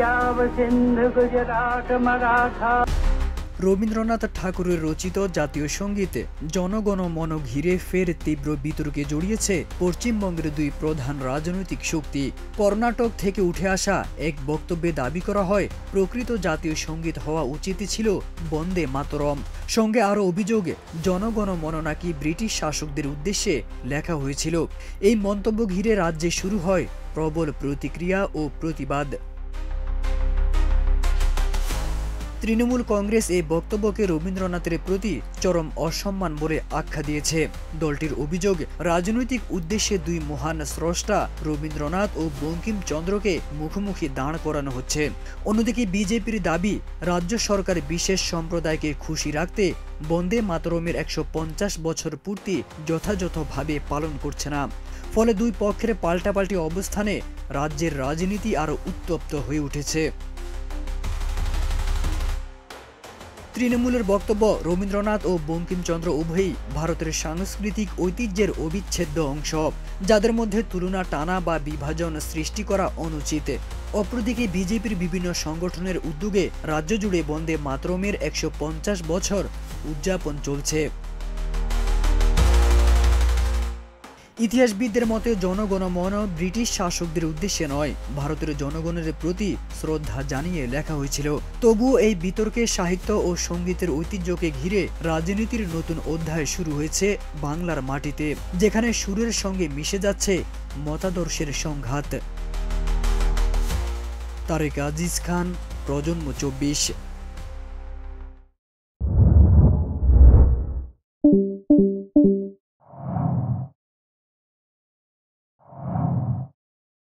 पंजाब सिंध गुजरात मराठा। রবীন্দ্রনাথ ঠাকুরের রচিত জাতীয় সঙ্গীত জনগণ মন ঘিরে ফের তীব্র বিতর্কে জড়িয়েছে পশ্চিমবঙ্গের দুই প্রধান রাজনৈতিক শক্তি। কর্ণাটক থেকে উঠে আসা এক বক্তব্যে দাবি করা হয় প্রকৃত জাতীয় সঙ্গীত হওয়া উচিত ছিল বন্দে মাতরম। সঙ্গে আরও অভিযোগ, জনগণ মন নাকি ব্রিটিশ শাসকদের উদ্দেশ্যে লেখা হয়েছিল। এই মন্তব্য ঘিরে রাজ্যে শুরু হয় প্রবল প্রতিক্রিয়া ও প্রতিবাদ। তৃণমূল কংগ্রেস এই বক্তব্যকে রবীন্দ্রনাথের প্রতি চরম অসম্মান বলে আখ্যা দিয়েছে। দলটির অভিযোগ, রাজনৈতিক উদ্দেশ্যে দুই মহান স্রষ্টা রবীন্দ্রনাথ ও বঙ্কিমচন্দ্রকে মুখোমুখি দাঁড় করানো হচ্ছে। অন্যদিকে বিজেপির দাবি, রাজ্য সরকার বিশেষ সম্প্রদায়কে খুশি রাখতে বন্দে মাতরমের 150 বছর পূর্তি যথাযথভাবে পালন করছে না। ফলে দুই পক্ষের পাল্টাপাল্টি অবস্থানে রাজ্যের রাজনীতি আরও উত্তপ্ত হয়ে উঠেছে। তৃণমূলের বক্তব্য, রবীন্দ্রনাথ ও বঙ্কিমচন্দ্র উভয়ই ভারতের সাংস্কৃতিক ঐতিহ্যের অবিচ্ছেদ্য অংশ, যাদের মধ্যে তুলনা টানা বা বিভাজন সৃষ্টি করা অনুচিত। অপরদিকে বিজেপির বিভিন্ন সংগঠনের উদ্যোগে রাজ্য জুড়ে বন্দে মাতরমের 150 বছর উদযাপন চলছে। ইতিহাসবিদদের মতে জনগণ মন ব্রিটিশ শাসকদের উদ্দেশ্যে নয়, ভারতের জনগণের প্রতি শ্রদ্ধা জানিয়ে লেখা হয়েছিল। তবুও এই বিতর্কে সাহিত্য ও সঙ্গীতের ঐতিহ্যকে ঘিরে রাজনীতির নতুন অধ্যায় শুরু হয়েছে বাংলার মাটিতে, যেখানে সুরের সঙ্গে মিশে যাচ্ছে মতাদর্শের সংঘাত। তারেক আজিজ খান, প্রজন্ম 24।